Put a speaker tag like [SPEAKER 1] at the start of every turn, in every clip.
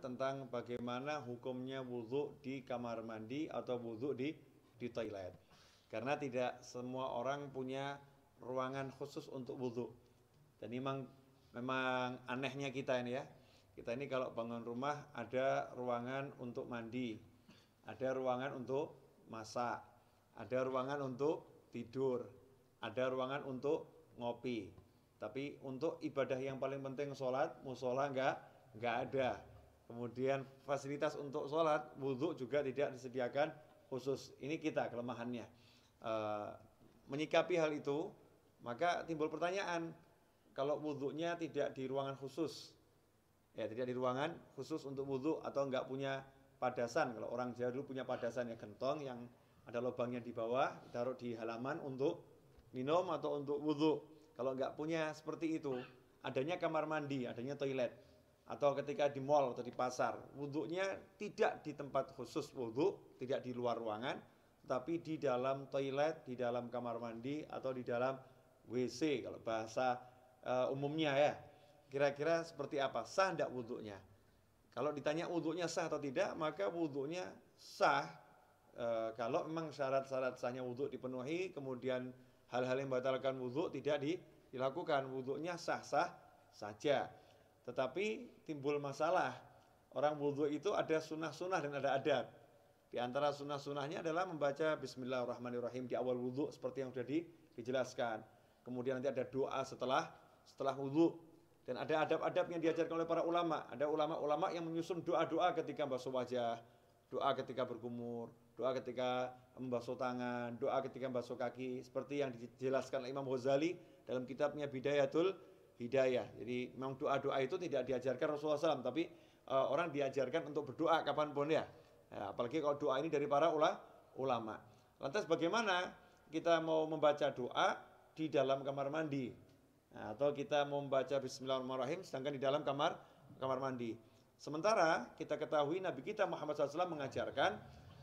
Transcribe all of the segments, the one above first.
[SPEAKER 1] tentang bagaimana hukumnya wudhu di kamar mandi atau wudhu di toilet. Karena tidak semua orang punya ruangan khusus untuk wudhu. Dan memang anehnya kita ini ya. Kita ini kalau bangun rumah ada ruangan untuk mandi, ada ruangan untuk masak, ada ruangan untuk tidur, ada ruangan untuk ngopi. Tapi untuk ibadah yang paling penting sholat, musola nggak ada. Kemudian fasilitas untuk sholat, wudhu juga tidak disediakan khusus. Ini kita kelemahannya. Menyikapi hal itu, maka timbul pertanyaan, kalau wudhunya tidak di ruangan khusus, ya tidak di ruangan khusus untuk wudhu atau nggak punya padasan. Kalau orang Jawa dulu punya padasan ya, gentong yang ada lubangnya di bawah, taruh di halaman untuk minum atau untuk wudhu. Kalau nggak punya seperti itu, adanya kamar mandi, adanya toilet, atau ketika di mall atau di pasar, wudhunya tidak di tempat khusus wudhu, tidak di luar ruangan, tapi di dalam toilet, di dalam kamar mandi, atau di dalam WC kalau bahasa umumnya ya. Kira-kira seperti apa? Sah tidak wudhunya? Kalau ditanya wudhunya sah atau tidak, maka wudhunya sah kalau memang syarat-syarat sahnya wudhu dipenuhi, kemudian hal-hal yang membatalkan wudhu tidak dilakukan, wudhunya sah-sah saja. Tetapi timbul masalah, orang wudhu itu ada sunnah-sunnah dan ada adab. Di antara sunnah-sunnahnya adalah membaca Bismillahirrahmanirrahim di awal wudhu seperti yang sudah dijelaskan. Kemudian nanti ada doa setelah wudhu. Dan ada adab-adab yang diajarkan oleh para ulama. Ada ulama-ulama yang menyusun doa-doa ketika basuh wajah, doa ketika berkumur, doa ketika membasuh tangan, doa ketika membasuh kaki, seperti yang dijelaskan oleh Imam Ghazali dalam kitabnya Bidayatul Hidayah. Jadi memang doa-doa itu tidak diajarkan Rasulullah SAW, tapi orang diajarkan untuk berdoa kapanpun ya. Apalagi kalau doa ini dari para ulama. Lantas bagaimana kita mau membaca doa di dalam kamar mandi? Atau kita mau membaca Bismillahirrahmanirrahim sedangkan di dalam kamar mandi. Sementara kita ketahui Nabi kita Muhammad SAW mengajarkan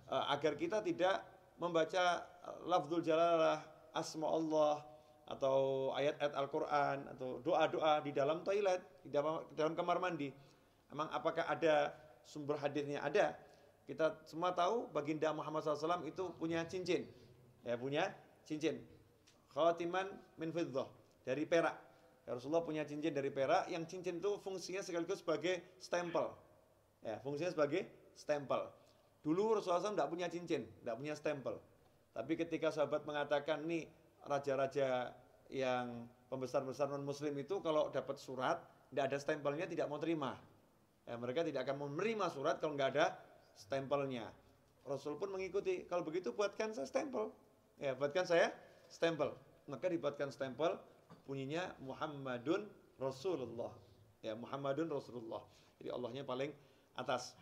[SPEAKER 1] agar kita tidak membaca lafzul jalalah, asma Allah, atau ayat-ayat Al-Quran, atau doa-doa di dalam toilet, di dalam kamar mandi. Emang apakah ada sumber hadisnya? Ada. Kita semua tahu baginda Muhammad SAW itu punya cincin. Ya, punya cincin. Khatiman min fiddah, dari perak. Ya, Rasulullah punya cincin dari perak, yang cincin itu fungsinya sekaligus sebagai stempel. Ya, fungsinya sebagai stempel. Dulu Rasulullah SAW tidak punya cincin, tidak punya stempel. Tapi ketika sahabat mengatakan, nih raja-raja yang pembesar-besar non-muslim itu kalau dapat surat, tidak ada stempelnya tidak mau terima. Ya, mereka tidak akan menerima surat kalau nggak ada stempelnya. Rasul pun mengikuti, kalau begitu buatkan saya stempel. Ya, buatkan saya stempel. Maka dibuatkan stempel, bunyinya Muhammadun Rasulullah. Ya, Muhammadun Rasulullah. Jadi Allahnya paling atas,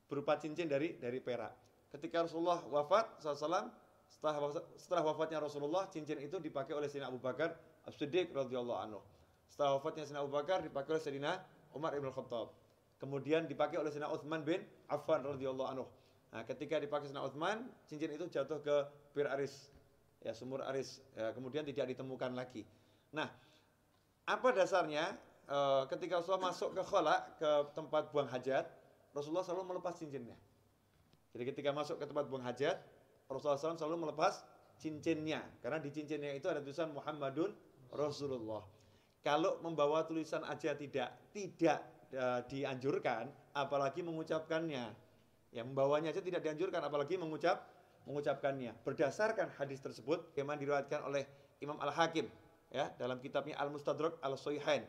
[SPEAKER 1] berupa cincin dari perak. Ketika Rasulullah wafat SAW, setelah wafatnya Rasulullah, cincin itu dipakai oleh Sayyidina Abu Bakar As-Siddiq radhiyallahu anhu. Setelah wafatnya Sayyidina Abu Bakar dipakai oleh Sayyidina Umar ibn Khattab. Kemudian dipakai oleh Sayyidina Utsman bin Affan radhiyallahu anhu. Nah, ketika dipakai Sayyidina Utsman, cincin itu jatuh ke Bir Aris, ya, sumur Aris. Ya, kemudian tidak ditemukan lagi. Nah, apa dasarnya? Ketika Rasulullah masuk ke khala, ke tempat buang hajat, Rasulullah selalu melepas cincinnya. Jadi ketika masuk ke tempat buang hajat, Rasulullah SAW selalu melepas cincinnya, karena di cincinnya itu ada tulisan Muhammadun Rasulullah. Kalau membawa tulisan aja tidak dianjurkan, apalagi mengucapkannya. Ya, membawanya aja tidak dianjurkan, apalagi mengucapkannya. Berdasarkan hadis tersebut, yang diriwayatkan oleh Imam Al-Hakim, ya, dalam kitabnya Al-Mustadrak Al-Sahihain.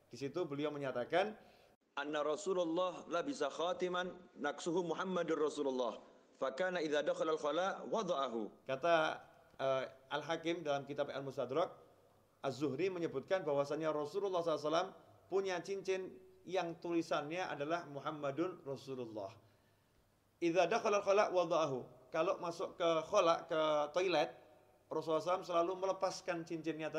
[SPEAKER 1] Di situ beliau menyatakan, anna Rasulullah labisa khatiman naksuhu Muhammadur Rasulullah. Fakana idza dakhala al-khala wada'ahu. Kata Al-Hakim dalam kitab Al-Mustadrak, Az-Zuhri menyebutkan bahwasanya Rasulullah SAW punya cincin yang tulisannya adalah Muhammadun Rasulullah. Idza dakhala al-khala wada'ahu. Kalau masuk ke khala, ke toilet, Rasulullah SAW selalu melepaskan cincinnya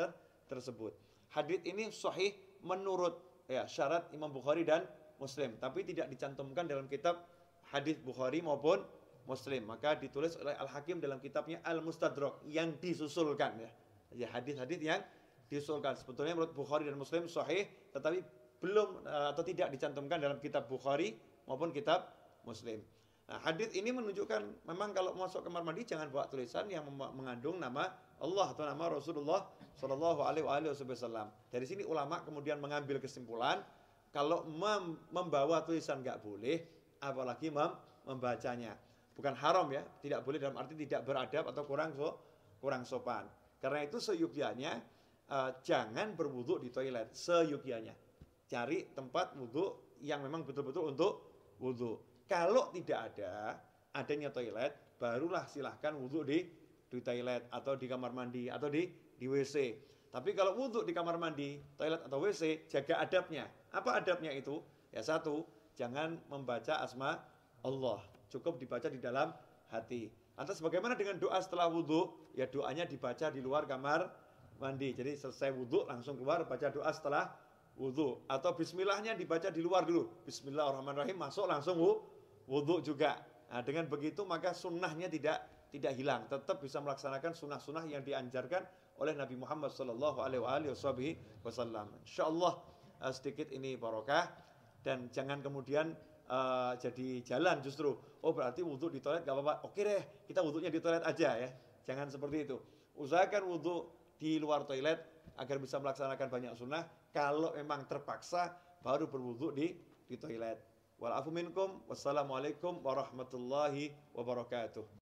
[SPEAKER 1] tersebut. Hadits ini sahih menurut syarat Imam Bukhari dan Muslim, tapi tidak dicantumkan dalam kitab hadis Bukhari maupun Muslim. Maka ditulis oleh Al-Hakim dalam kitabnya Al-Mustadrak yang disusulkan, ya, hadis-hadis yang disusulkan. Sebetulnya menurut Bukhari dan Muslim sahih, tetapi belum atau tidak dicantumkan dalam kitab Bukhari maupun kitab Muslim. Nah, hadis ini menunjukkan memang kalau masuk kamar mandi jangan bawa tulisan yang mengandung nama Allah atau nama Rasulullah Shallallahu Alaihi Wasallam. Dari sini ulama kemudian mengambil kesimpulan kalau membawa tulisan nggak boleh, apalagi membacanya. Bukan haram ya, tidak boleh dalam arti tidak beradab atau kurang sopan. Karena itu seyukianya jangan berwudu di toilet, seyukianya. Cari tempat wudu yang memang betul-betul untuk wudu. Kalau tidak adanya toilet, barulah silahkan wudu di toilet atau di kamar mandi atau di WC. Tapi kalau wudu di kamar mandi, toilet atau WC, jaga adabnya. Apa adabnya itu? Ya satu, jangan membaca asma Allah. Cukup dibaca di dalam hati. Lantas bagaimana dengan doa setelah wudu? Ya doanya dibaca di luar kamar mandi. Jadi selesai wudu langsung keluar baca doa setelah wudu. Atau bismillahnya dibaca di luar dulu. Bismillahirrahmanirrahim, masuk langsung wudu juga. Nah, dengan begitu maka sunnahnya tidak hilang, tetap bisa melaksanakan sunnah-sunnah yang dianjarkan oleh Nabi Muhammad Sallallahu Alaihi Wasallam. Insyaallah sedikit ini barokah dan jangan kemudian jadi jalan justru. Oh berarti wudu di toilet gak apa-apa. Oke deh, kita wudunya di toilet aja ya. Jangan seperti itu. Usahakan wudu di luar toilet agar bisa melaksanakan banyak sunnah. Kalau memang terpaksa baru berwudu di toilet. Wal afu minkum. Wassalamualaikum warahmatullahi wabarakatuh.